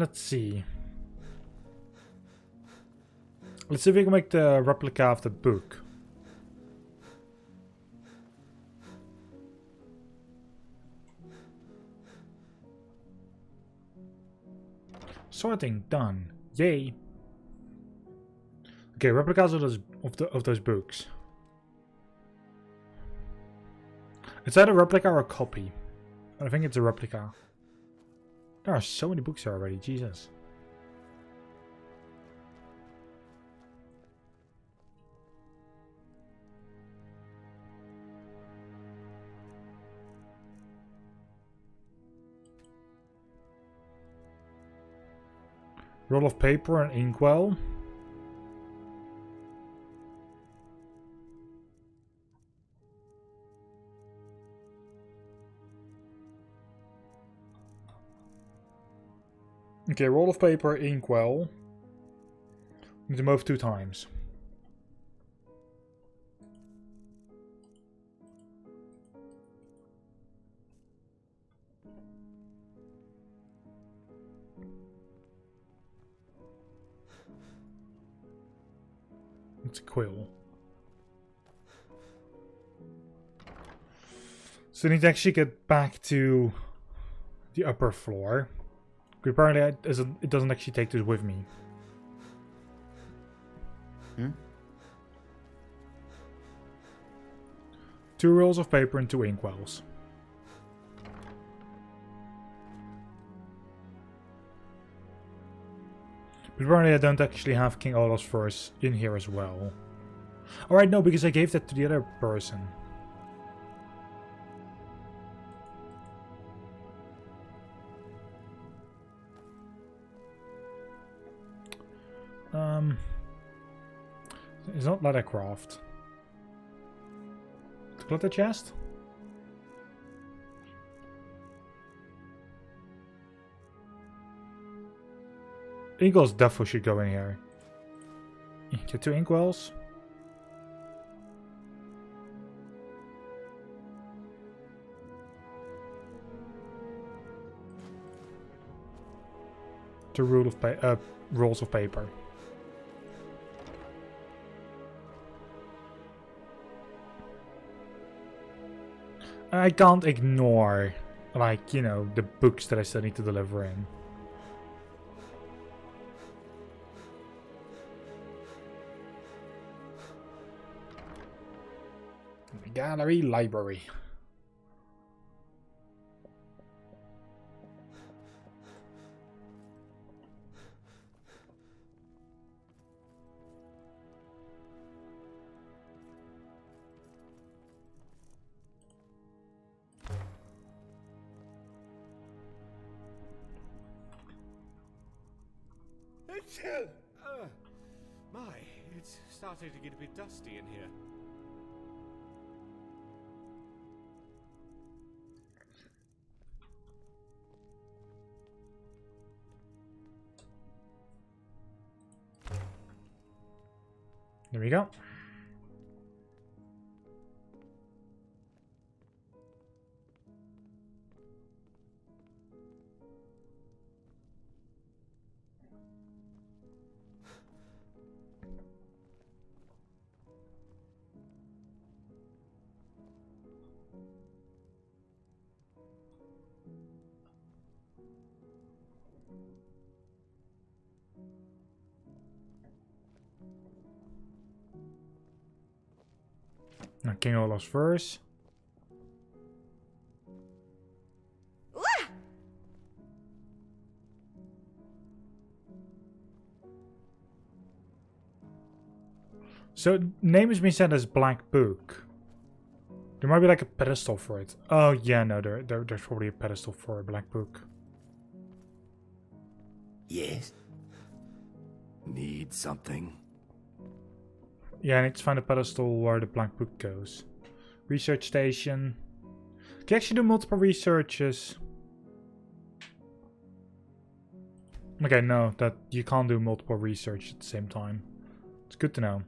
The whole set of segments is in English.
let's see. Let's see if we can make the replica of the book. Sorting done. Yay. Okay, replicas of those books. It's either a replica or a copy. I think it's a replica. There are so many books here already, Jesus. Roll of paper and inkwell. Okay, roll of paper, inkwell. Need to move 2 times. It's a quill. So I need to actually get back to the upper floor. Apparently it doesn't actually take this with me. Hmm? 2 rolls of paper and 2 inkwells. But apparently I don't actually have King Olaf's verse in here as well. Alright, no, because I gave that to the other person. It's not Leathercraft. The clutter chest? Inkwells definitely should go in here. Get 2 inkwells. The rolls of paper. I can't ignore, like, you know, the books that I still need to deliver in. Gallery, library. My, it's starting to get a bit dusty in here. There we go. Now King Olaf's verse. So name has been set as Black Book. There might be like a pedestal for it. Oh yeah, no, there's probably a pedestal for a Black Book. Yes. Need something? Yeah, I need to find a pedestal where the Black Book goes. Research station. Can you actually do multiple researches? Okay, no, that you can't do multiple research at the same time. It's good to know.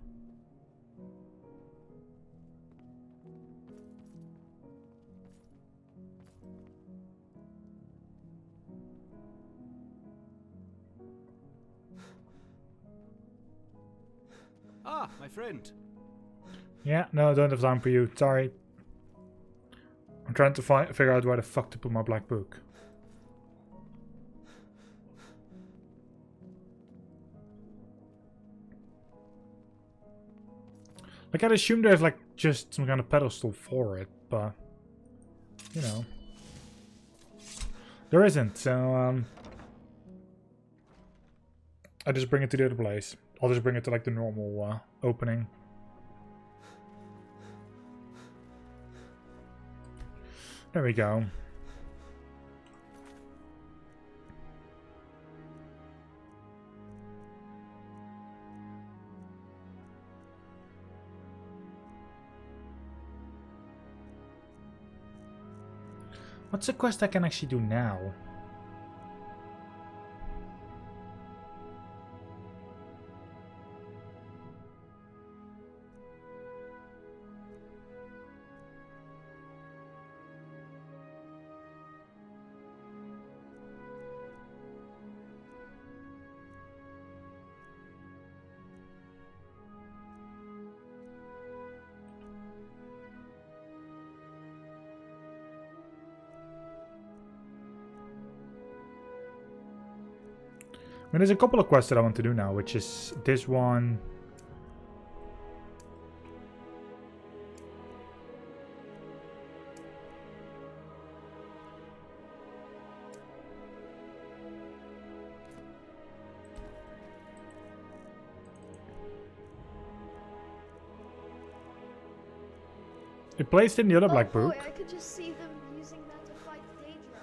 Ah, my friend. Yeah, no, don't have time for you. Sorry. I'm trying to figure out where the fuck to put my black book. Like, I'd assume there's like just some kind of pedestal for it, but you know, there isn't. So I just bring it to the other place. I'll just bring it to like the normal opening. There we go. What's a quest I can actually do now? I mean, there's a couple of quests that I want to do now, which is this one. It placed in the other black book. Boy, I could just see them using that to fight Daedra.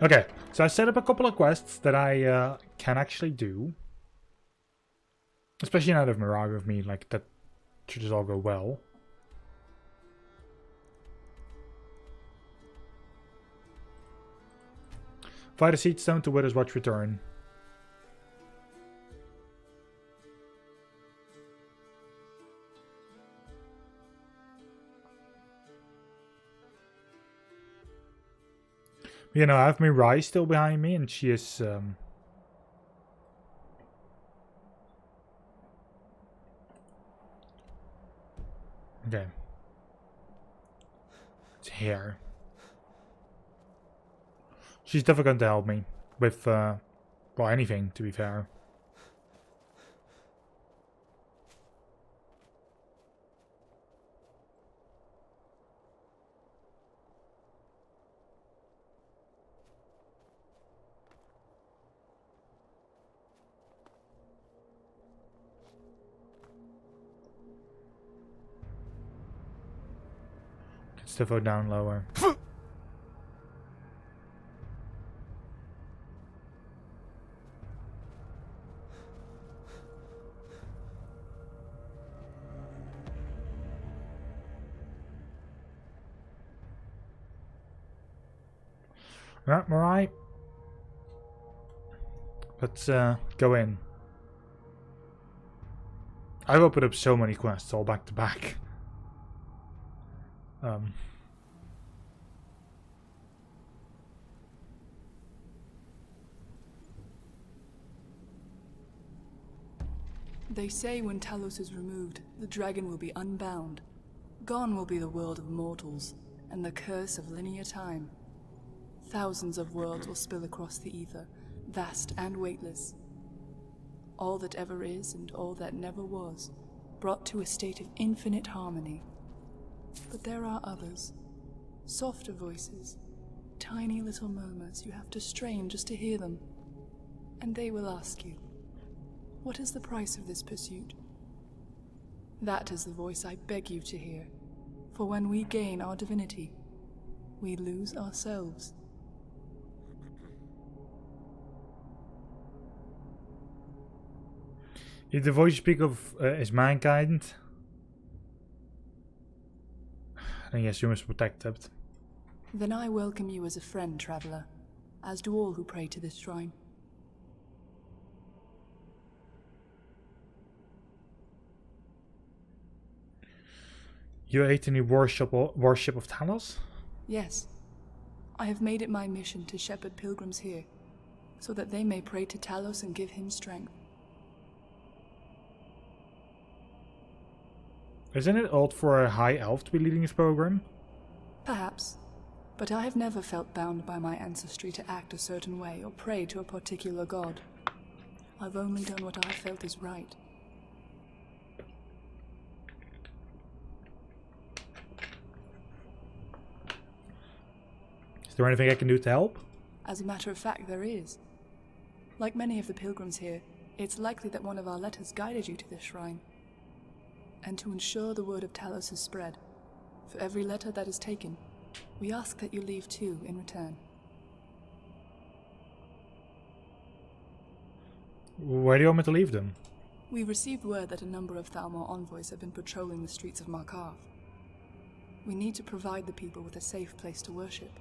Okay, so I set up a couple of quests that I can actually do. Especially now that Mirage with me, like, that should just all go well. Fight a seed stone to Wither's Watch return. You know, I have Mirai still behind me, and she is okay. It's here. She's definitely going to help me with well, anything, to be fair. Stiffo down lower. Right, Mirai. Let's go in. I've opened up so many quests all back to back. They say when Talos is removed, the dragon will be unbound. Gone will be the world of mortals, and the curse of linear time. Thousands of worlds will spill across the ether, vast and weightless. All that ever is and all that never was, brought to a state of infinite harmony. But there are others, softer voices, tiny little murmurs you have to strain just to hear them. And they will ask you, what is the price of this pursuit? That is the voice I beg you to hear, for when we gain our divinity, we lose ourselves. If the voice you speak of is mankind, then yes, you must protect it. Then I welcome you as a friend, traveler, as do all who pray to this shrine. You ate any worship of Talos? Yes, I have made it my mission to shepherd pilgrims here, so that they may pray to Talos and give him strength. Isn't it odd for a high elf to be leading this program? Perhaps. But I have never felt bound by my ancestry to act a certain way or pray to a particular god. I've only done what I felt is right. Is there anything I can do to help? As a matter of fact, there is. Like many of the pilgrims here, it's likely that one of our letters guided you to this shrine. And to ensure the word of Talos is spread, for every letter that is taken, we ask that you leave 2 in return. Where do you want me to leave them? We received word that a number of Thalmor envoys have been patrolling the streets of Markarth. We need to provide the people with a safe place to worship.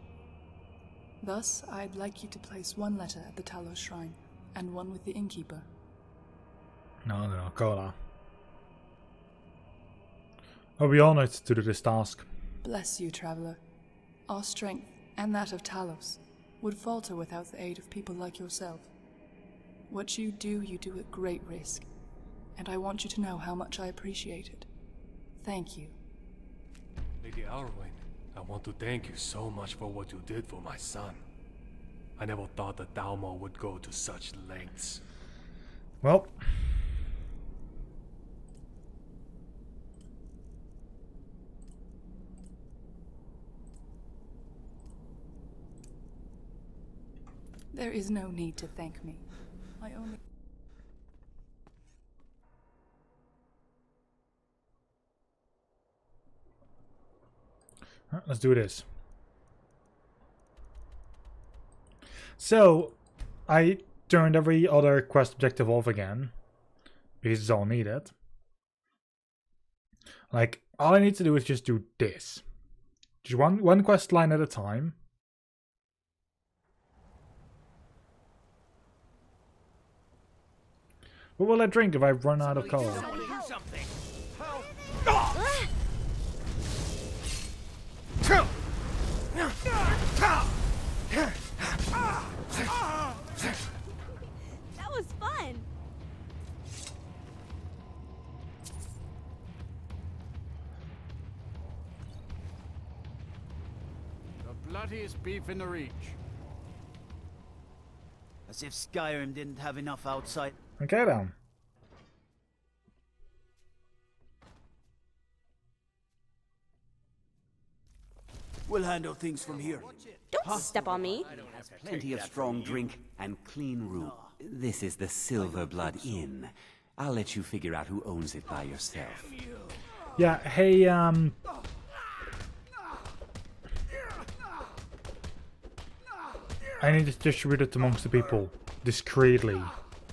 Thus, I'd like you to place 1 letter at the Talos shrine, and 1 with the innkeeper. No, Cola. I'll be honored to do this task. Bless you, traveler. Our strength, and that of Talos, would falter without the aid of people like yourself. What you do at great risk, and I want you to know how much I appreciate it. Thank you. Lady Alwyn, I want to thank you so much for what you did for my son. I never thought that Thalmor would go to such lengths. Well. There is no need to thank me. I only... Let's do this. So, I turned every other quest objective off again, because it's all needed. Like, all I need to do is just do this. Just one quest line at a time. What will I drink if I run out of color? That was fun. The bloodiest beef in the Reach. As if Skyrim didn't have enough outside. Okay then. We'll handle things from here. Don't step on me. Plenty of strong drink and clean room. This is the Silver Blood Inn. I'll let you figure out who owns it by yourself. Yeah, hey, I need to distribute it amongst the people, discreetly.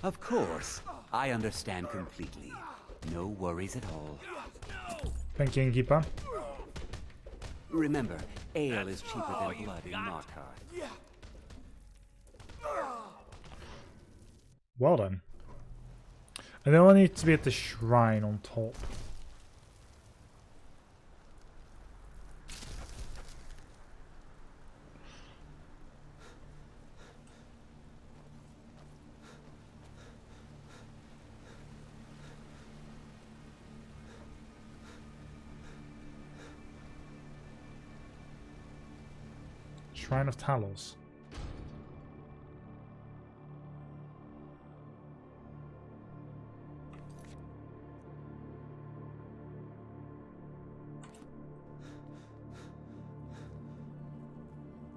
Of course. I understand completely. No worries at all. Thank you, Innkeeper. Remember, ale is cheaper than blood in Markarth. Well done. And then I need to be at the shrine on top. Shrine of Talos.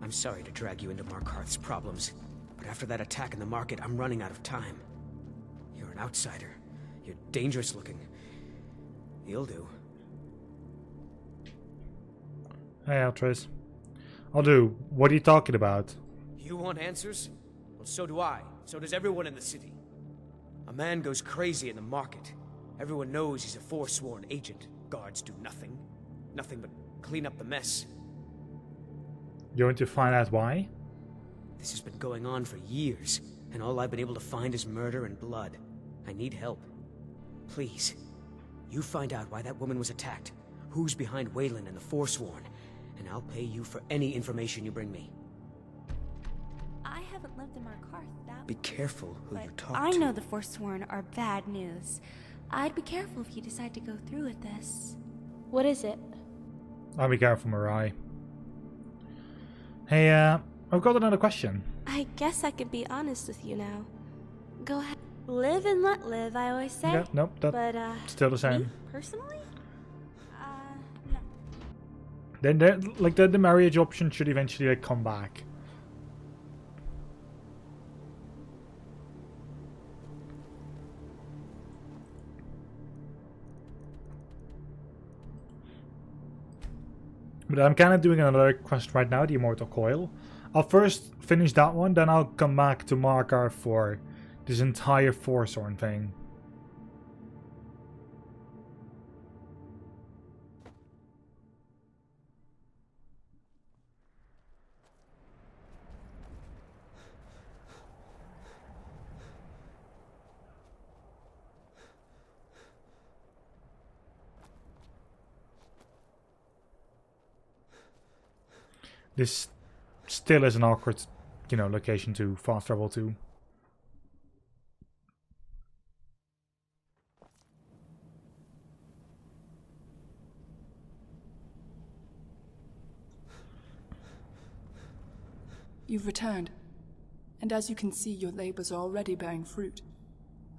I'm sorry to drag you into Markarth's problems, but after that attack in the market, I'm running out of time. You're an outsider. You're dangerous looking. You'll do. Hey, Altris. I'll do. What are you talking about? You want answers? Well, so do I. So does everyone in the city. A man goes crazy in the market. Everyone knows he's a forsworn agent. Guards do nothing. Nothing but clean up the mess. You want to find out why? This has been going on for years, and all I've been able to find is murder and blood. I need help. Please. You find out why that woman was attacked, who's behind Wayland and the Forsworn, and I'll pay you for any information you bring me. I haven't lived in Markarth that Be careful who you talk I to. know the Forsworn are bad news. I'd be careful if you decide to go through with this. What is it? I'll be careful, Mirai. Hey, I've got another question. I guess I could be honest with you now. Go ahead. Live and let live, I always say. Yeah, nope, that's But, still the same. me, personally? No. Then, like, the marriage option should eventually, like, come back. But I'm kind of doing another quest right now, the Immortal Coil. I'll first finish that one, then I'll come back to Markarth for this entire Forsworn thing. This still is an awkward, you know, location to fast travel to. You've returned, and as you can see, your labors are already bearing fruit.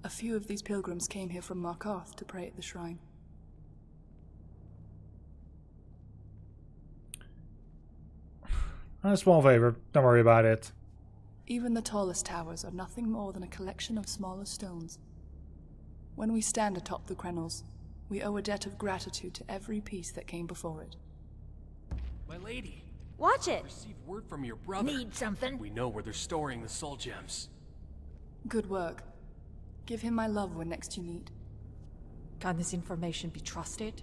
A few of these pilgrims came here from Markarth to pray at the shrine. A small favor, don't worry about it. Even the tallest towers are nothing more than a collection of smaller stones. When we stand atop the crenels, we owe a debt of gratitude to every piece that came before it. My lady, Watch it! received word from your brother. Need something? We know where they're storing the soul gems. Good work. Give him my love when next you meet. Can this information be trusted?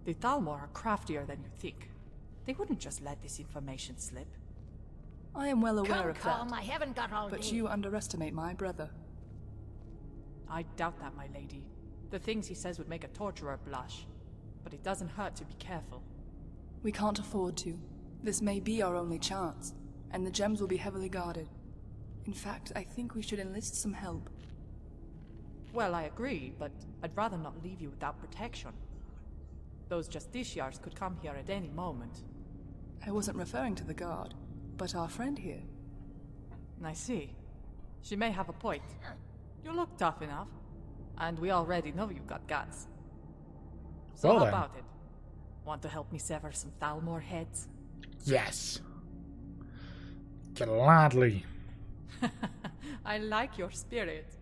The Thalmor are craftier than you think. They wouldn't just let this information slip. I am well aware of Come, that, I haven't got all but day. you underestimate my brother. I doubt that, my lady. The things he says would make a torturer blush. But it doesn't hurt to be careful. We can't afford to. This may be our only chance, and the gems will be heavily guarded. In fact, I think we should enlist some help. Well, I agree, but I'd rather not leave you without protection. Those justiciars could come here at any moment. I wasn't referring to the guard, but our friend here. I see. She may have a point. You look tough enough, and we already know you've got guts. So Well how then. about it? Want to help me sever some Thalmor heads? Yes. Gladly. I like your spirit.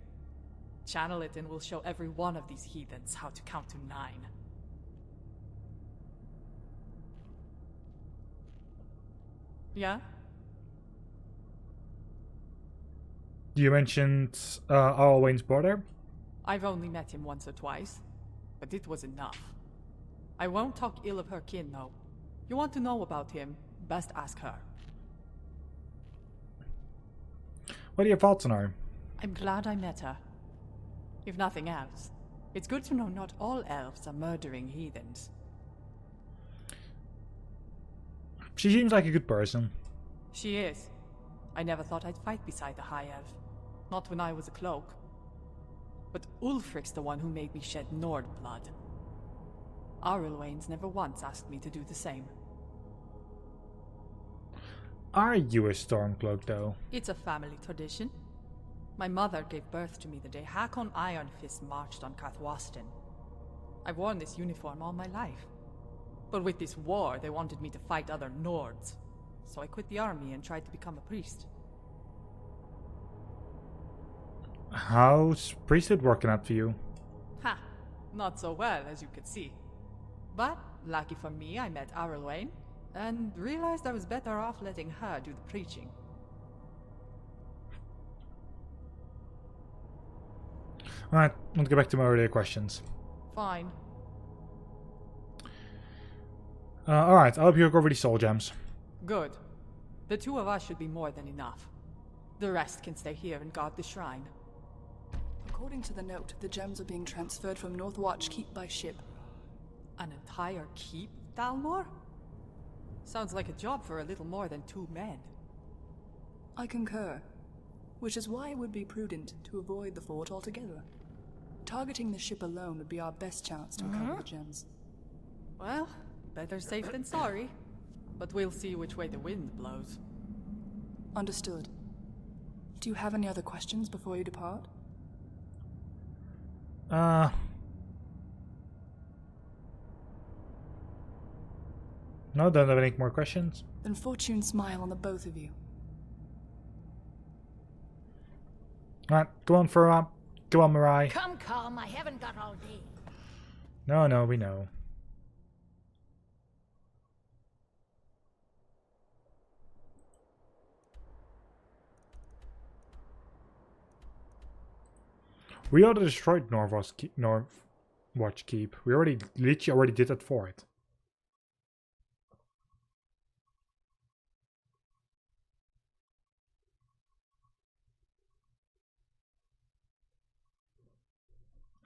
Channel it and we'll show every one of these heathens how to count to 9. Yeah? You mentioned Arwayne's brother? I've only met him once or twice, but it was enough. I won't talk ill of her kin, though. You want to know about him, best ask her. What are your thoughts on her? I'm glad I met her. If nothing else, it's good to know not all elves are murdering heathens. She seems like a good person. She is. I never thought I'd fight beside a high elf. Not when I was a cloak. But Ulfric's the one who made me shed Nord blood. Arylwain's never once asked me to do the same. Are you a Stormcloak, though? It's a family tradition. My mother gave birth to me the day Hakon Ironfist marched on Kathwasten. I've worn this uniform all my life. But with this war, they wanted me to fight other Nords. So I quit the army and tried to become a priest. How's priesthood working out for you? Ha! Not so well, as you could see. But, lucky for me, I met Arylwain, and realized I was better off letting her do the preaching. Alright, let's get back to my earlier questions. Fine. Alright, I'll help you recover these soul gems. Good. The 2 of us should be more than enough. The rest can stay here and guard the shrine. According to the note, the gems are being transferred from Northwatch Keep by ship. An entire keep, Thalmor? Sounds like a job for a little more than 2 men. I concur. Which is why it would be prudent to avoid the fort altogether. Targeting the ship alone would be our best chance to recover the gems. Well, better safe than sorry. But we'll see which way the wind blows. Understood. Do you have any other questions before you depart? No, don't have any more questions. Then fortune smile on the both of you. Alright, go on, go on, Mirai. Come, I haven't got all day. No, we know. We already destroyed Northwatch Keep. We literally already did that for it.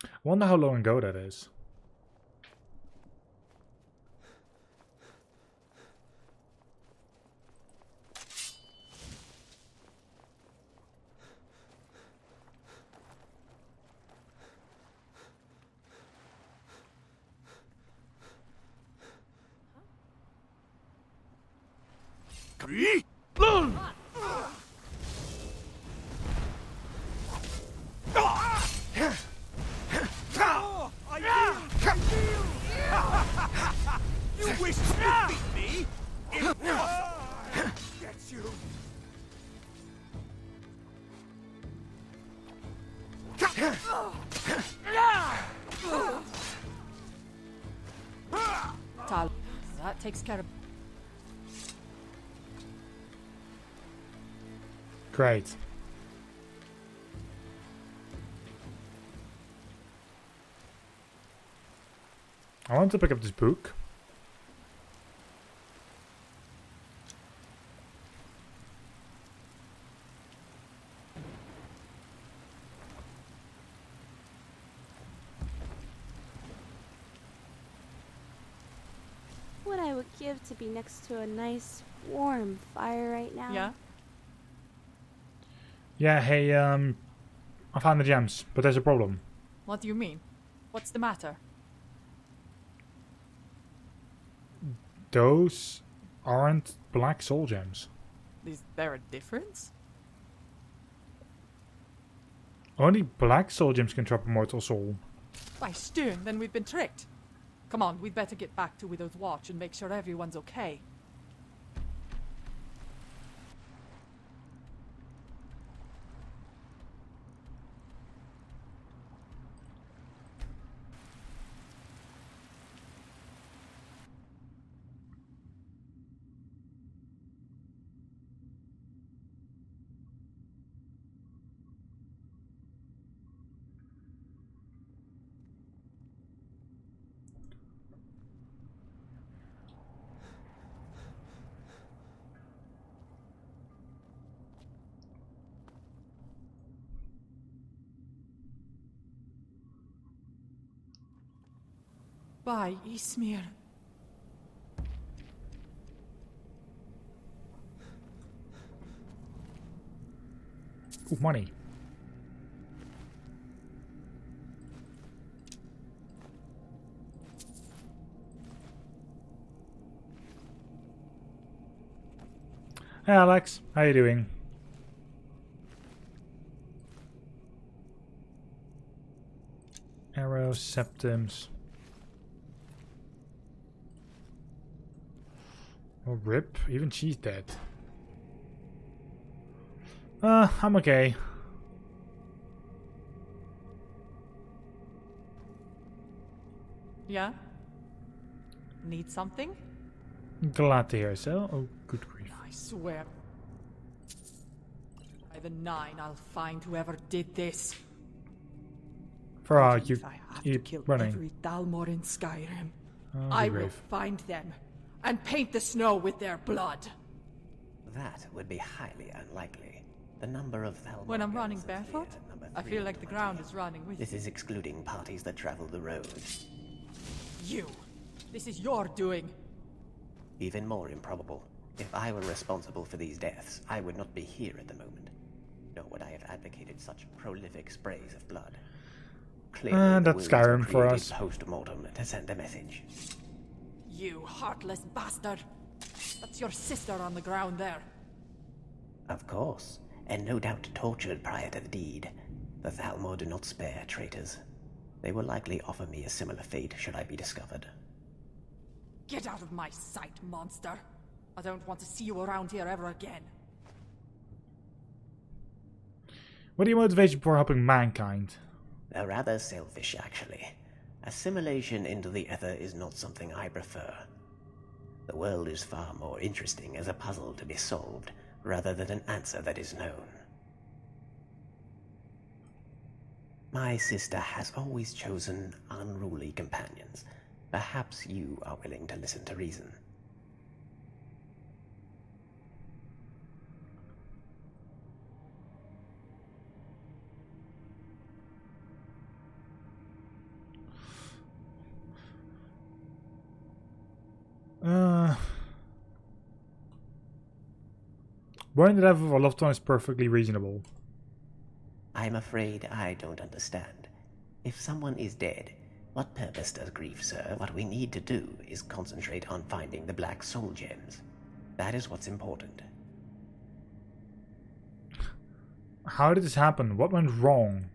I wonder how long ago that is. You wish to defeat me? Get you. Tal, that takes care of. Great. I want to pick up this book. What I would give to be next to a nice, warm fire right now. Yeah? Yeah, hey, I found the gems, but there's a problem. What do you mean? What's the matter? Those aren't black soul gems. Is there a difference? Only black soul gems can drop Immortal Soul. By Stern, then we've been tricked. Come on, we'd better get back to Widow's Watch and make sure everyone's okay. Bye, Ismir. Ooh, money. Hey Alex, how you doing? Arrows, septums. Oh, rip. Even she's dead. I'm okay. Yeah? Need something? Glad to hear so. Oh, good grief. I swear. By the 9, I'll find whoever did this. For you If I have to keep kill running. every Dalmor in Skyrim, Oh, I good will grief. find them and paint the snow with their blood. That would be highly unlikely. The number of Thalmor When I'm running guns is barefoot, clear at number I feel like the 320. ground is running with This is excluding parties that travel the road. you. This is your doing. Even more improbable. If I were responsible for these deaths, I would not be here at the moment. Nor would I have advocated such prolific sprays of blood. Clearly, the that's wounds Skyrim were for created us. post-mortem to send a message. You heartless bastard! That's your sister on the ground there. Of course, and no doubt tortured prior to the deed. The Thalmor do not spare traitors. They will likely offer me a similar fate should I be discovered. Get out of my sight, monster! I don't want to see you around here ever again. What are your motivations for helping mankind? They're rather selfish, actually. Assimilation into the ether is not something I prefer. The world is far more interesting as a puzzle to be solved, rather than an answer that is known. My sister has always chosen unruly companions. Perhaps you are willing to listen to reason. Burning the death of a loved one is perfectly reasonable. I'm afraid I don't understand. If someone is dead, what purpose does grief serve? What we need to do is concentrate on finding the black soul gems. That is what's important. How did this happen? What went wrong?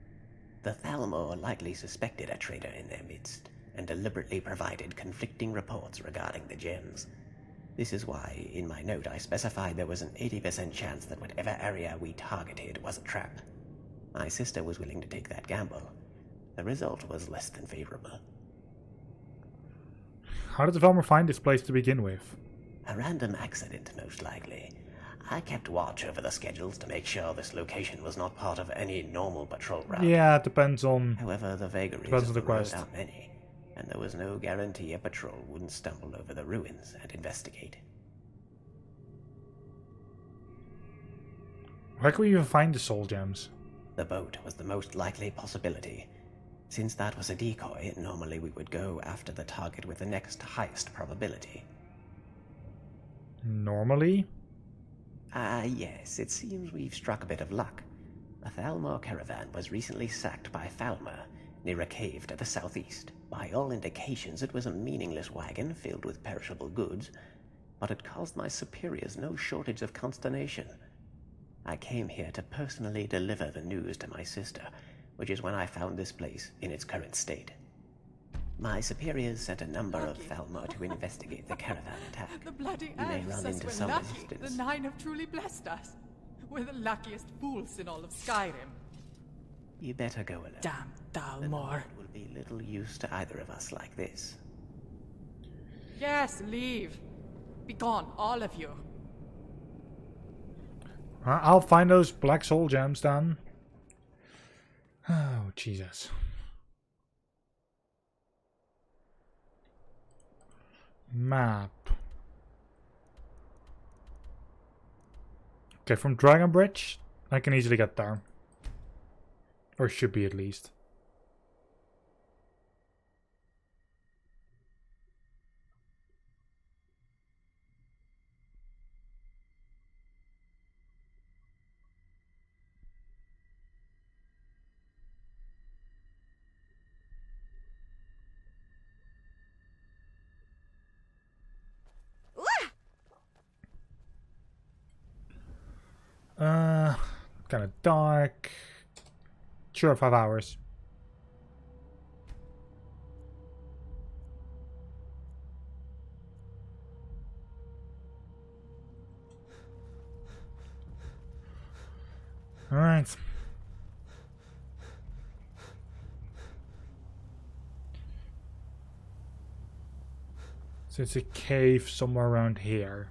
The Thalmor likely suspected a traitor in their midst, and deliberately provided conflicting reports regarding the gems. This is why, in my note, I specified there was an 80% chance that whatever area we targeted was a trap. My sister was willing to take that gamble. The result was less than favorable. How did the farmer find this place to begin with? A random accident, most likely. I kept watch over the schedules to make sure this location was not part of any normal patrol route. Yeah, it depends on... However, the vagaries depends on of the the road quest. are many, and there was no guarantee a patrol wouldn't stumble over the ruins and investigate. Where can we even find the soul gems? The boat was the most likely possibility. Since that was a decoy, normally we would go after the target with the next highest probability. Normally? Yes, it seems we've struck a bit of luck. A Thalmor caravan was recently sacked by Falmer, near a cave to the southeast. By all indications, it was a meaningless wagon filled with perishable goods, but it caused my superiors no shortage of consternation. I came here to personally deliver the news to my sister, which is when I found this place in its current state. My superiors sent a number of Thalmor to investigate the caravan attack. The bloody You may elves run says into we're some lucky. resistance. The Nine have truly blessed us. We're the luckiest fools in all of Skyrim. You better go alone. Damn The Thalmor. Nord will be little use to either of us like this. Yes, leave. Be gone, all of you. I'll find those black soul gems then. Oh, Jesus. Map. Okay, from Dragon Bridge, I can easily get there. Or should be at least. Kind of dark. Sure, 5 hours. All right. So it's a cave somewhere around here.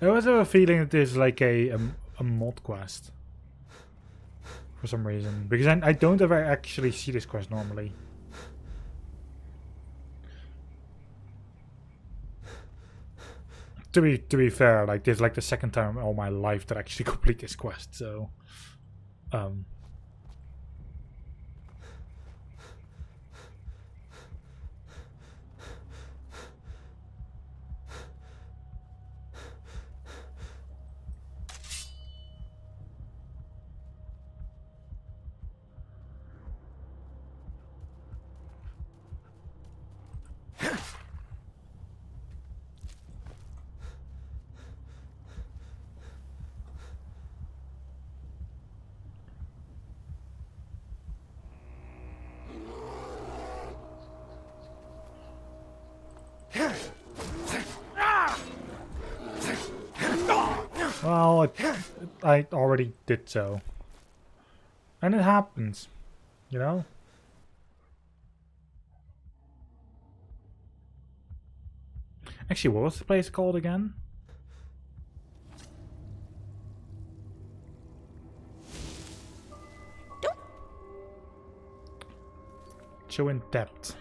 I always have a feeling that there's like a mod quest. For some reason. Because I don't ever actually see this quest normally. To be fair, like this is like the second time in all my life that I actually complete this quest, so Well, I already did so. And it happens, you know? Actually, what was the place called again? Show in depth.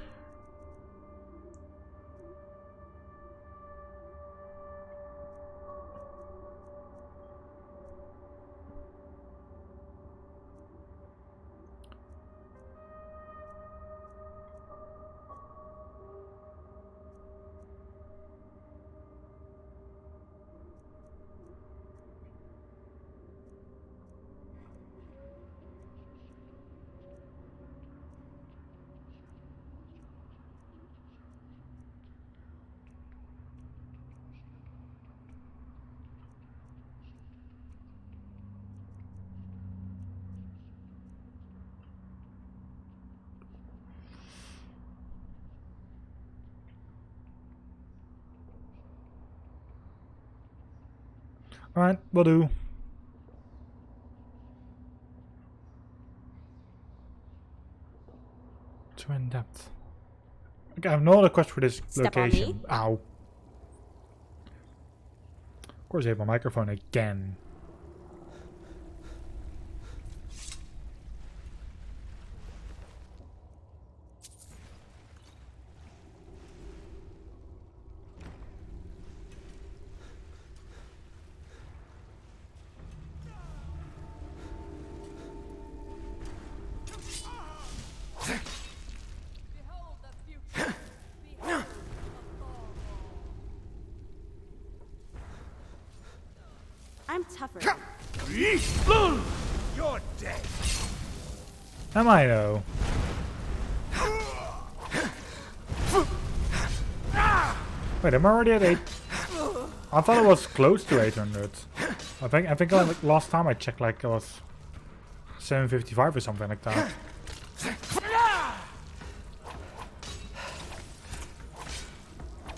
Alright, will do. Too in depth. Okay, I have no other quest for this location. Ow. Of course I hit my microphone again. I'm tougher. You're dead. Am I though? Wait, am I already at 8? I thought it was close to 800. I think like last time I checked, like it was 755 or something like that.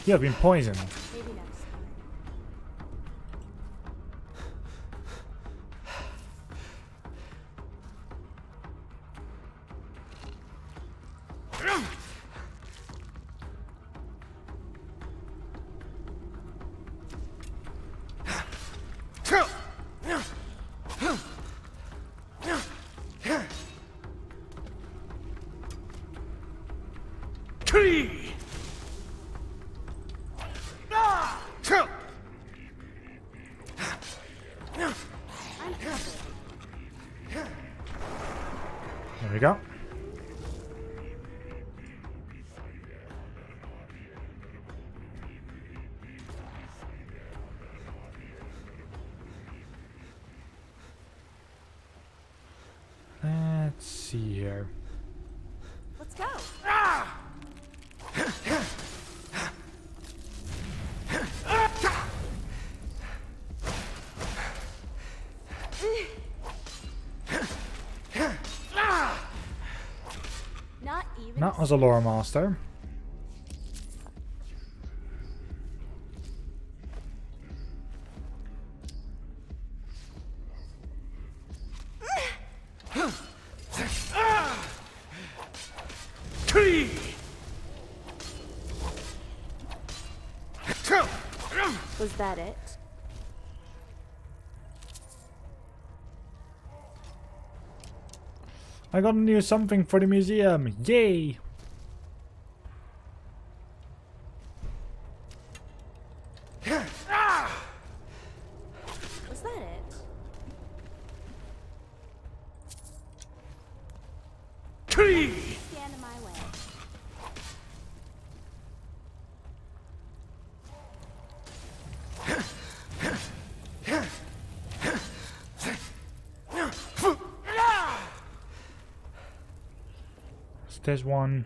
You have been poisoned. Maybe next time. There we go. Let's see here. Let's go. Not even. That was a lore master. Was that it? I got a new something for the museum. Yay! Was that it? Stand in my way. There's one.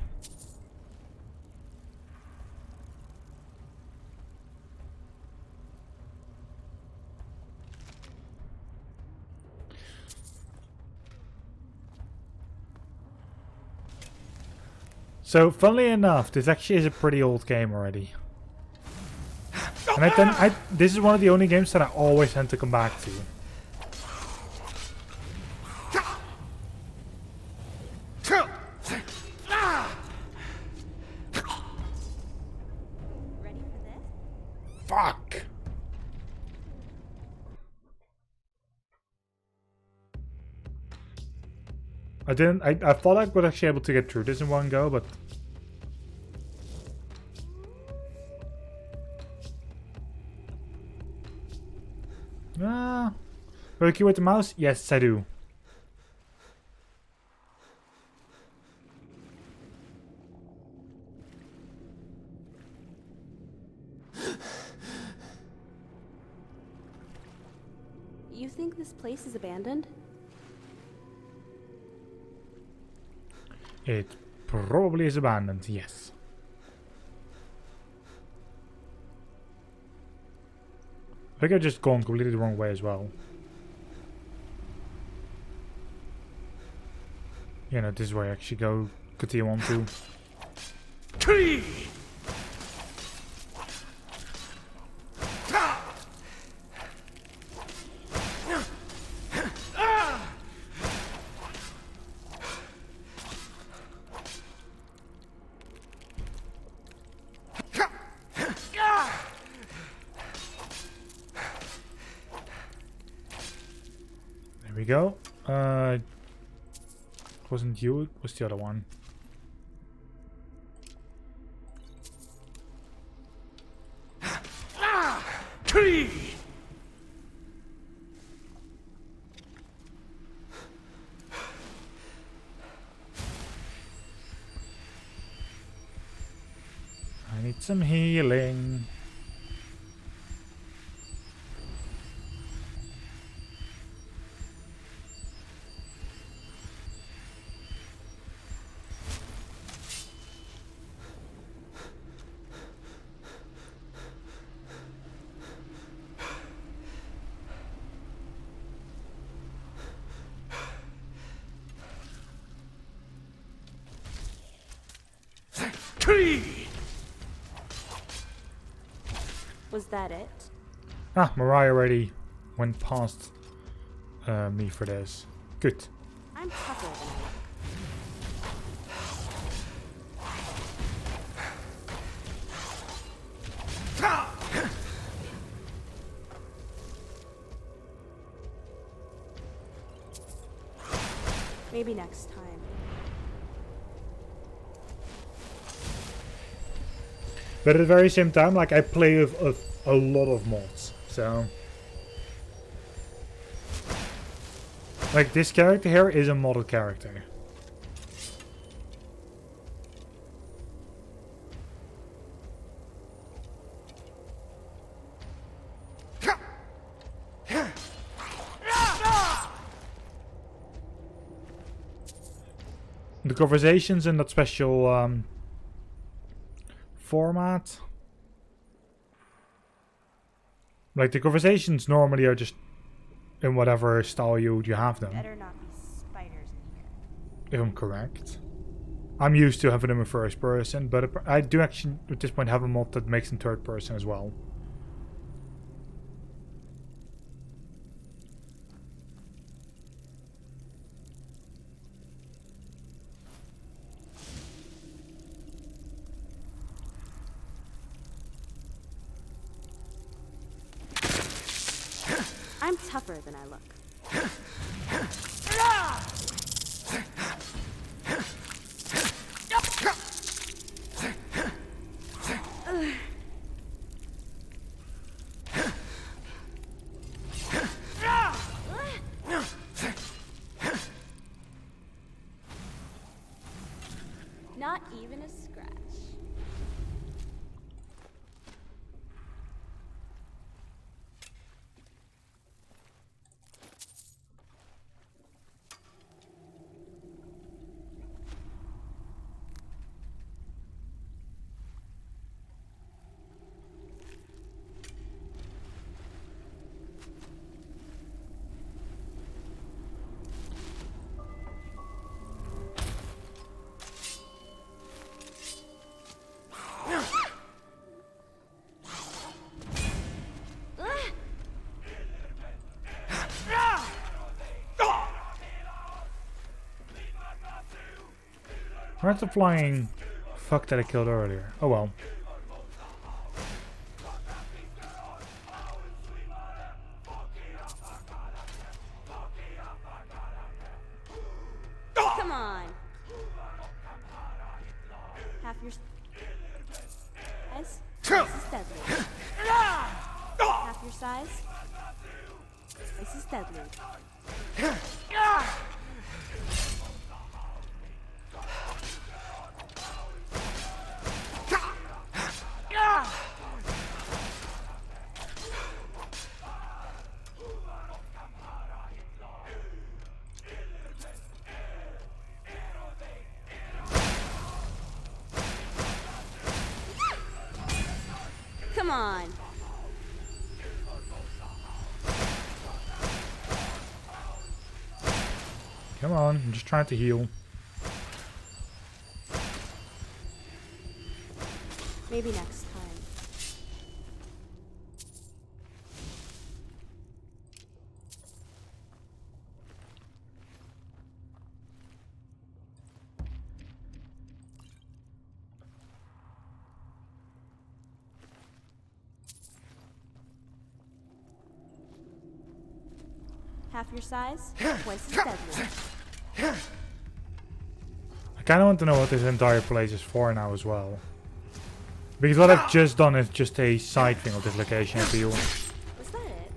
So, funnily enough, this actually is a pretty old game already. And this is one of the only games that I always tend to come back to. Ready for this? Fuck! I thought I would actually be able to get through this in one go, but... Work you with the mouse? Yes, I do. You think this place is abandoned? It probably is abandoned, yes. I think I've just gone completely the wrong way as well. You know, this is where I actually go continue on to. There we go. It wasn't you, it was the other one. I need some healing. Was that it? Ah, Mariah already went past me for this. Good. I'm tougher than I look. Maybe next time. But at the very same time, like, I play with a lot of mods, so... Like, this character here is a modded character. The conversations in that special format, like the conversations normally are just in whatever style you have them. Better not be spiders in here. If I'm correct. I'm used to having them in first person, but I do actually at this point have a mod that makes them third person as well. I'm tougher than I look. Not even a scratch. Where's the flying fuck that I killed earlier? Oh well. Come on. Half your size. This is deadly. Half your size. This is deadly. Come on. Come on, I'm just trying to heal. Maybe next time. Half your size, twice as deadly. I kind of want to know what this entire place is for now as well. Because what I've just done is just a side thing of this location, I feel. Was that it?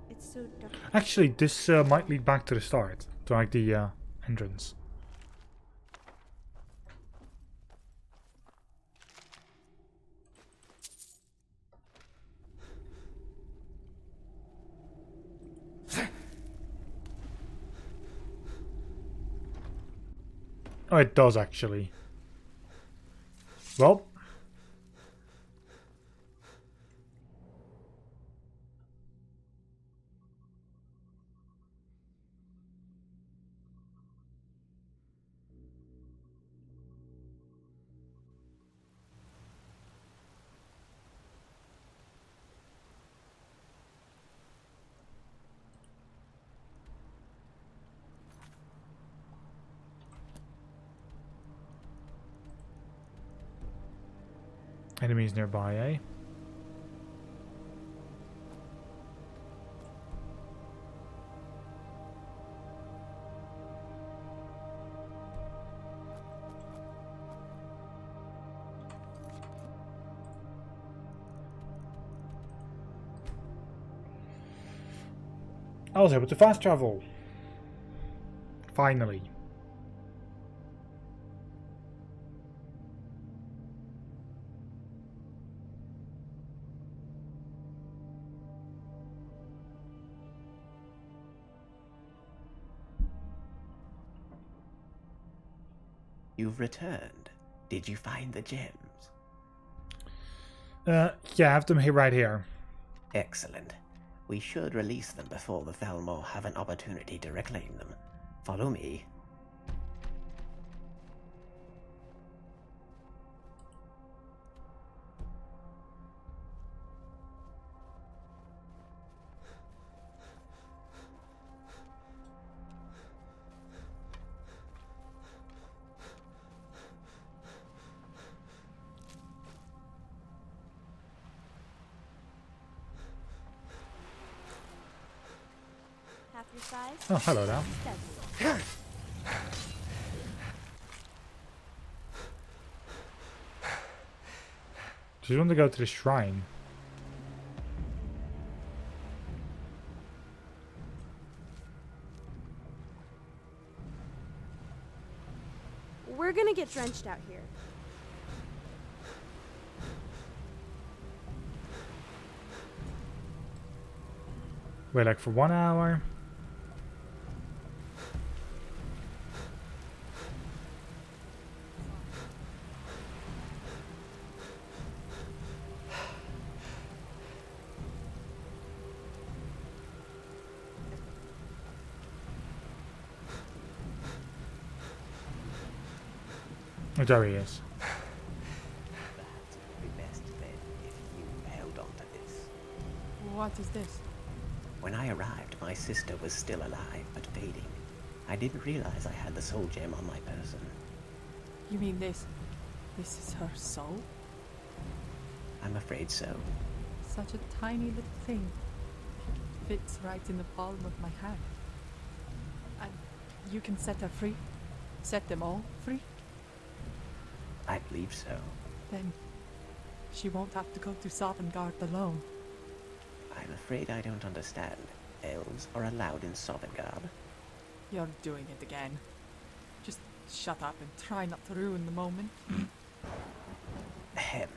It's so dark. Actually, this might lead back to the start. To like the entrance. Oh, it does actually. Well. Enemies nearby, eh? I was able to fast travel. Finally. You've returned. Did you find the gems? Yeah, I have them here, right here. Excellent. We should release them before the Thalmor have an opportunity to reclaim them. Follow me. Your size. Oh, hello now. Just want to go to the shrine. We're gonna get drenched out here. Wait, like for 1 hour? Oh, there he is. What is this? When I arrived, my sister was still alive, but fading. I didn't realize I had the soul gem on my person. You mean this? This is her soul? I'm afraid so. Such a tiny little thing. Fits right in the palm of my hand. And you can set her free? Set them all free? I believe so. Then she won't have to go to Sovngarde alone. I'm afraid I don't understand. Elves are allowed in Sovngarde. You're doing it again. Just shut up and try not to ruin the moment. Ahem.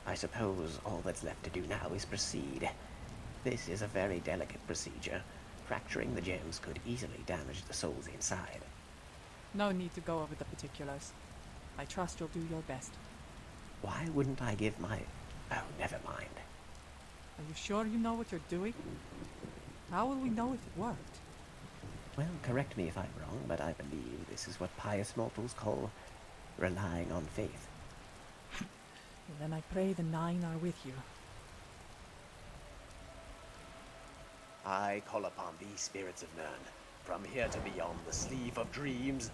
I suppose all that's left to do now is proceed. This is a very delicate procedure. Fracturing the gems could easily damage the souls inside. No need to go over the particulars. I trust you'll do your best. Why wouldn't I give my... Oh, never mind. Are you sure you know what you're doing? How will we know if it worked? Well, correct me if I'm wrong, but I believe this is what pious mortals call relying on faith. Then I pray the Nine are with you. I call upon these spirits of Nirn, from here to beyond the sleeve of dreams.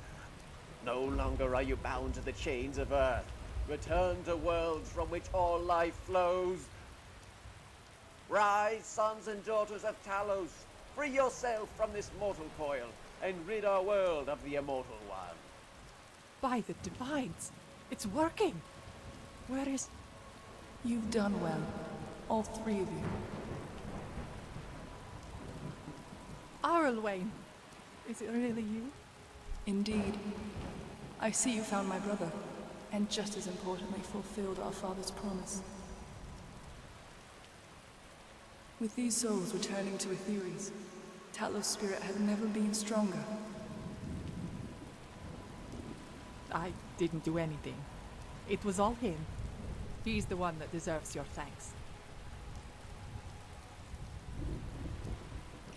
No longer are you bound to the chains of earth. Return to worlds from which all life flows. Rise, sons and daughters of Talos. Free yourself from this mortal coil, and rid our world of the Immortal One. By the Divines! It's working! Where is... You've done well. All three of you. Arlwain! Is it really you? Indeed. I see you found my brother, and just as importantly fulfilled our father's promise. With these souls returning to Etheres, Talos' spirit has never been stronger. I didn't do anything. It was all him. He's the one that deserves your thanks.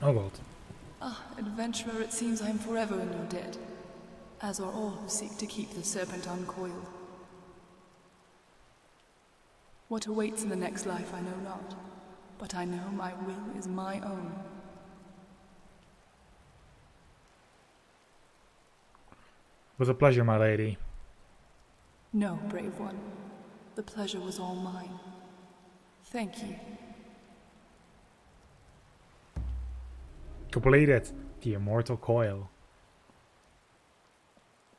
Oh god. Ah, adventurer, it seems I am forever in your debt, as are all who seek to keep the serpent uncoiled. What awaits in the next life I know not, but I know my will is my own. It was a pleasure, my lady. No, brave one. The pleasure was all mine. Thank you. Completed. The Immortal Coil.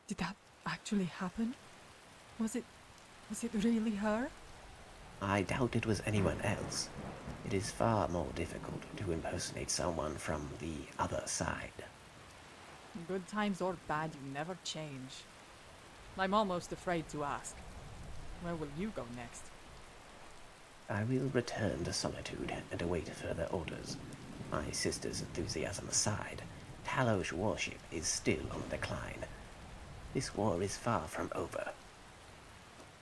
Did that actually happen? Was it really her? I doubt it was anyone else. It is far more difficult to impersonate someone from the other side. Good times or bad, you never change. I'm almost afraid to ask. Where will you go next? I will return to Solitude and await further orders. My sister's enthusiasm aside, Talos' warship is still on decline. This war is far from over.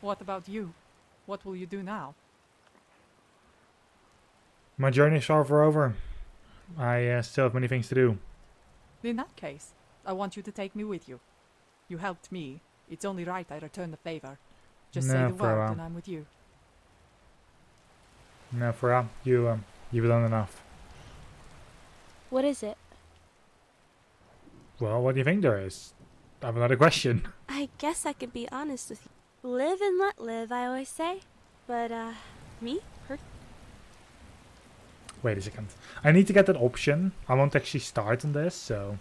What about you? What will you do now? My journey is far from over. I still have many things to do. In that case, I want you to take me with you. You helped me. It's only right I return the favor. Just say the word and I'm with you. No, Farah, you've done enough. What is it? Well, what do you think there is? I have another question. I guess I could be honest with you. Live and let live, I always say. But, me? Wait a second. I need to get that option. I won't actually start on this, so...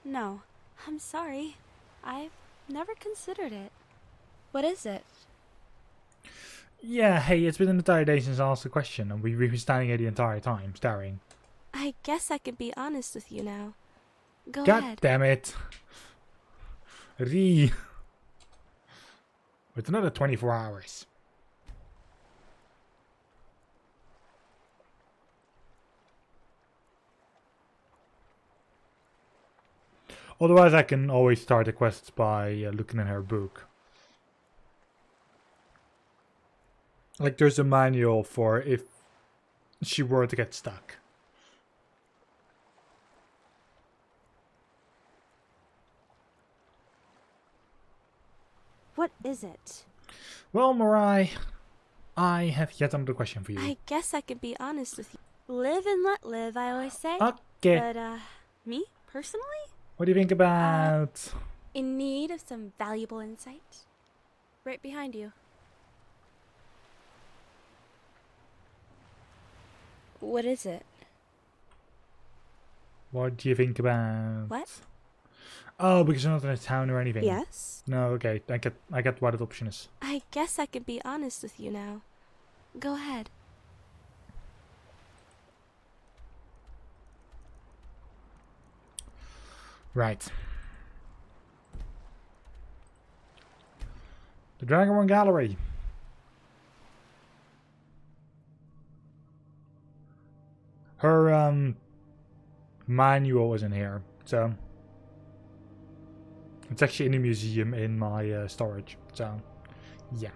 No. I'm sorry. I've never considered it. What is it? Yeah, hey, it's been an entire day since I asked the question, and we've been standing here the entire time, staring. I guess I could be honest with you now. Go God ahead. Damn it. It's another 24 hours. Otherwise, I can always start the quests by looking in her book. Like, there's a manual for if she were to get stuck. What is it? Well, Mirai, I have yet another question for you. I guess I could be honest with you. Live and let live, I always say. Okay. But, me, personally? What do you think about... in need of some valuable insight. Right behind you. What is it? What do you think about... What? Oh, because you're not in a town or anything. Yes? No, okay. I get what the option is. I guess I could be honest with you now. Go ahead. Right. The Dragonborn Gallery. Her manual is in here, so it's actually in the museum in my storage. So, yeah.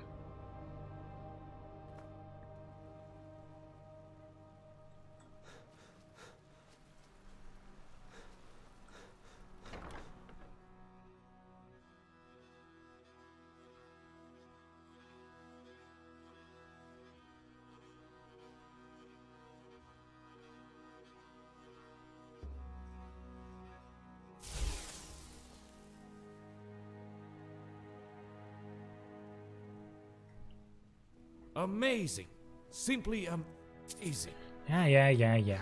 Amazing. Simply amazing. Yeah.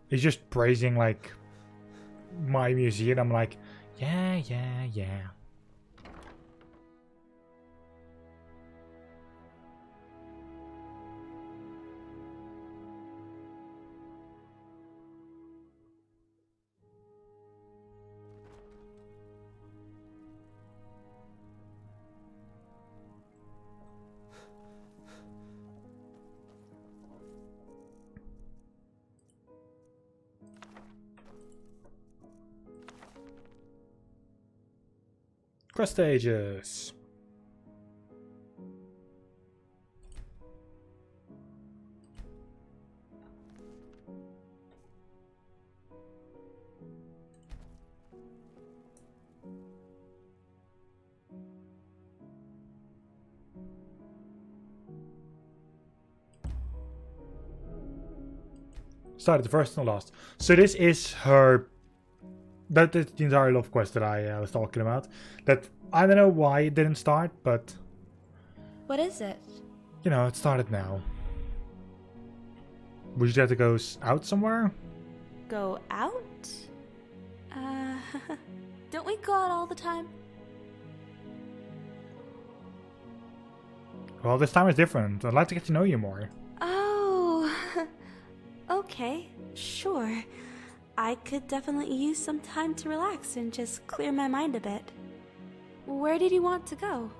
He's just praising, like, my museum. I'm like, yeah. Quest stages. Started the first and last. So this is her. That is the entire love quest that I was talking about. That I don't know why it didn't start, but What is it? you know, it started now. Would you have to go out somewhere? Go out? Don't we go out all the time? Well, this time is different. I'd like to get to know you more. Oh, okay, sure. I could definitely use some time to relax and just clear my mind a bit. Where did you want to go?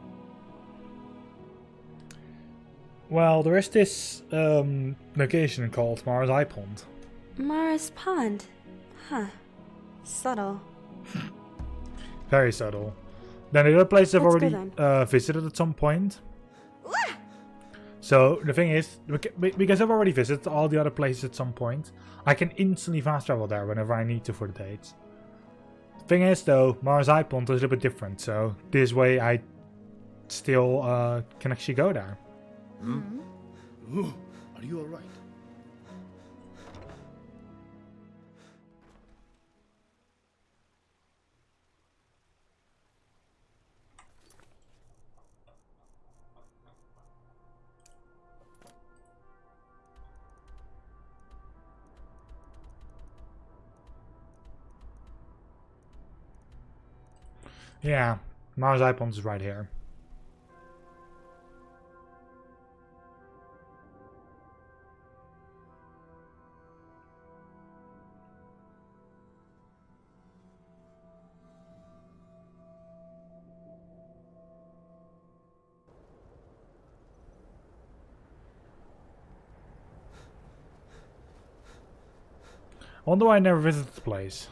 Well, there is this location called Mars Eye Pond. Mara's Pond. Huh. Subtle. Very subtle. Then the other place I've Let's go already visited at some point. So the thing is, because I've already visited all the other places at some point, I can instantly fast travel there whenever I need to for the dates. The thing is though, Mars Eye Pond is a little bit different, so this way I still can actually go there. Ooh, are you alright? Yeah, Mars Eye Pond is right here. wonder why I never visited the place.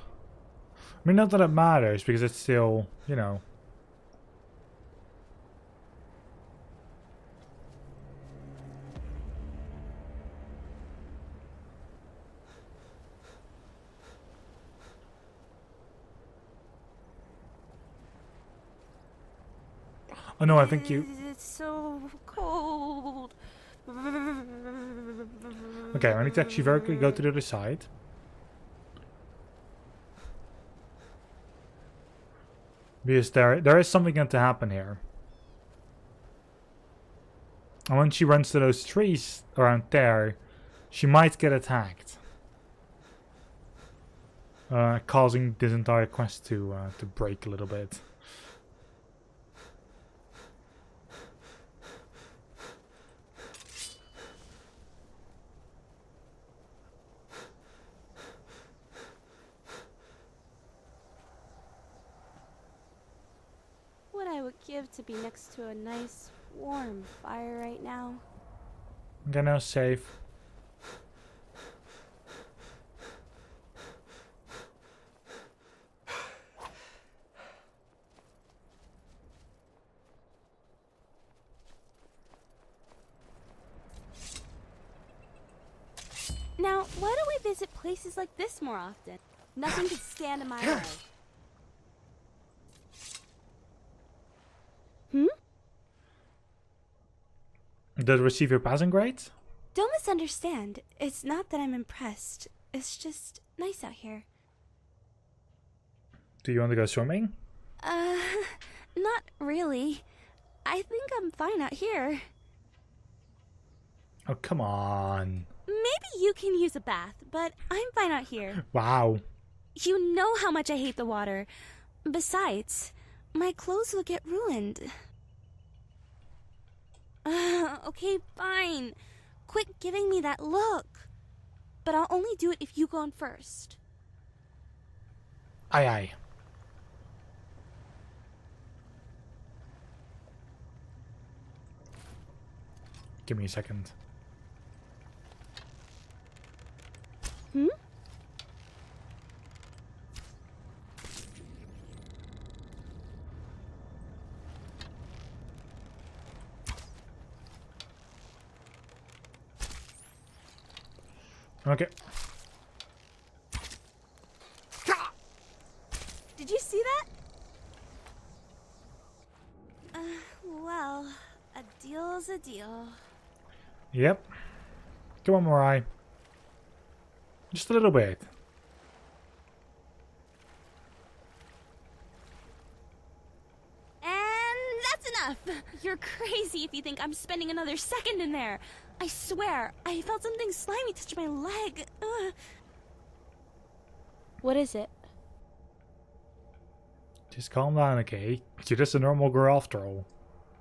I mean, not that it matters, because it's still, you know. Oh no, I think you... It's so cold. Okay, I need to actually very quickly go to the other side. Because there is something going to happen here. And when she runs to those trees around there, she might get attacked. Causing this entire quest to break a little bit. What I would give to be next to a nice, warm fire right now. Okay, now safe. Now, why don't we visit places like this more often? Nothing could stand in my way. Did it receive your passing grades? Don't misunderstand. It's not that I'm impressed. It's just nice out here. Do you want to go swimming? Not really. I think I'm fine out here. Oh, come on. Maybe you can use a bath, but I'm fine out here. Wow. You know how much I hate the water. Besides, my clothes will get ruined. Okay, fine. Quit giving me that look. But I'll only do it if you go in first. Aye, aye. Give me a second. Okay. Did you see that? Well, a deal's a deal. Yep. Come on, Morai. Just a little bit. And that's enough. You're crazy if you think I'm spending another second in there. I swear, I felt something slimy touch my leg. Ugh. What is it? Just calm down, okay? You're just a normal girl after all.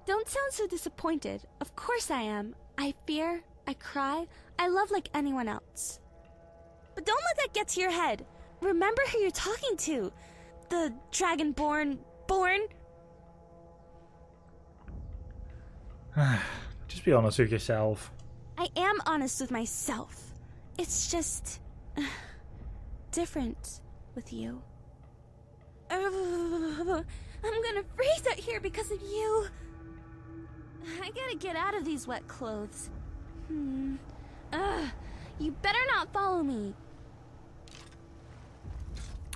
Don't sound so disappointed. Of course I am. I fear, I cry, I love like anyone else. But don't let that get to your head. Remember who you're talking to. The Dragonborn... Just be honest with yourself. I am honest with myself. It's just... different with you. I'm gonna freeze out here because of you. I gotta get out of these wet clothes. You better not follow me.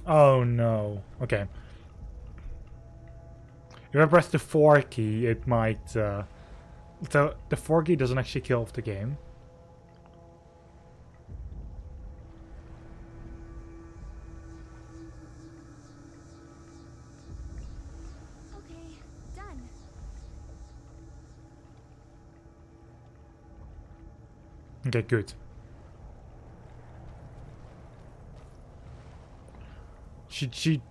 Oh no. Okay. If I press the 4 key, it might... So the 4 key doesn't actually kill off the game. Okay, done. Okay, good. She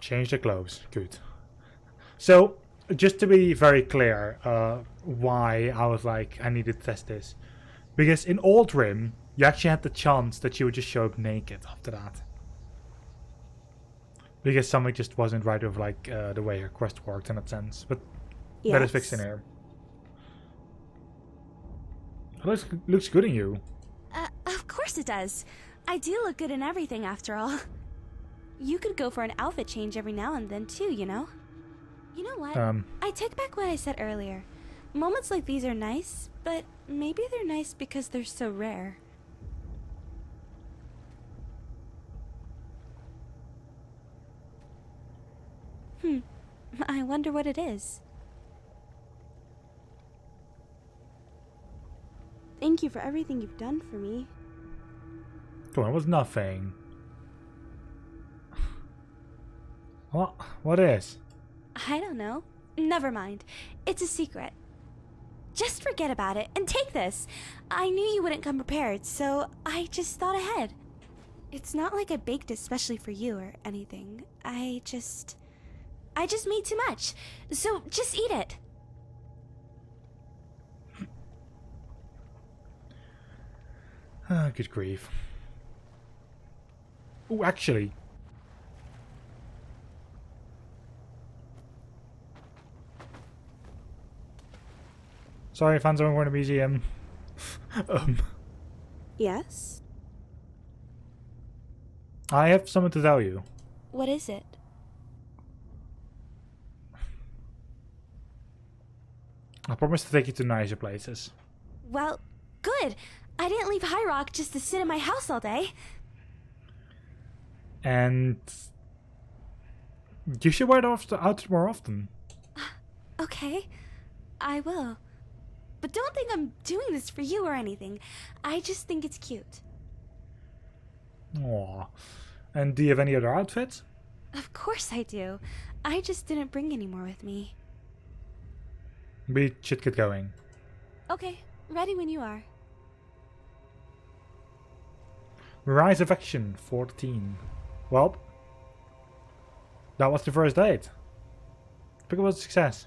changed the clothes. Good. So, just to be very clear, why I was like, I need to test this. Because in Old Rim, you actually had the chance that she would just show up naked after that. Because something just wasn't right with like the way her quest worked in that sense. But that is fixed in here. It looks good in you. Of course it does. I do look good in everything after all. You could go for an outfit change every now and then too, you know? You know what? I take back what I said earlier. Moments like these are nice, but maybe they're nice because they're so rare. I wonder what it is. Thank you for everything you've done for me. Come on, it was nothing. What is? I don't know. Never mind. It's a secret. Just forget about it and take this. I knew you wouldn't come prepared, so I just thought ahead. It's not like I baked especially for you or anything. I just made too much. So just eat it. Ah, good grief. Oh, actually. Sorry, fans, I'm going to museum. Yes? I have something to tell you. What is it? I promise to take you to nicer places. Well, good. I didn't leave High Rock just to sit in my house all day. And you should wear it out more often. Okay, I will. But don't think I'm doing this for you or anything. I just think it's cute. Aww. And do you have any other outfits? Of course I do. I just didn't bring any more with me. We should get going. Okay, ready when you are. Rise of Action 14. Well, that was the first date. I think it was a success.